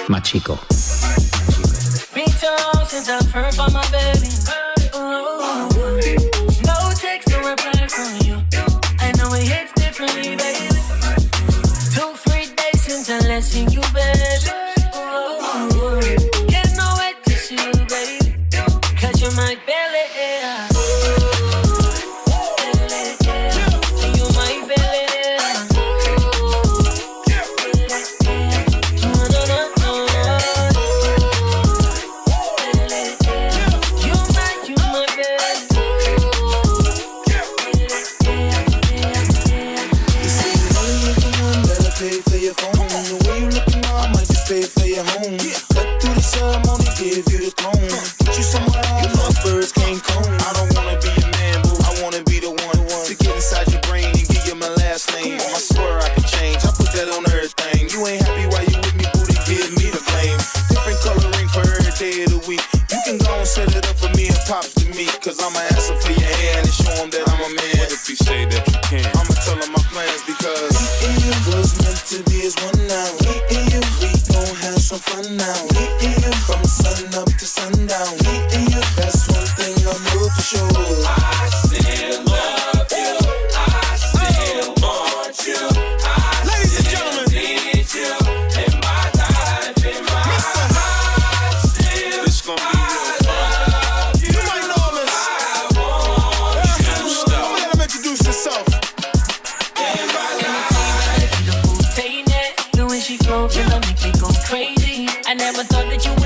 Machico. Been long since I've heard from my baby. No text, no reply from you. I know it hits differently, baby. 2-3 days since I last seen you, baby. Can't no wait to see you, baby. Cause you're my belly. Cause I'ma ask him for your hand and show him that I'm a man. What if he say that you can? I'ma tell him my plans because me and you was meant to be as one now. Me and you, we gon' have some fun now. Me and you, from sun up to sundown. Me and you, that's one thing I know for sure. I still love you. I still want you. Ladies and gentlemen, need you in my life, in my heart. Still, this gon' be I never thought that you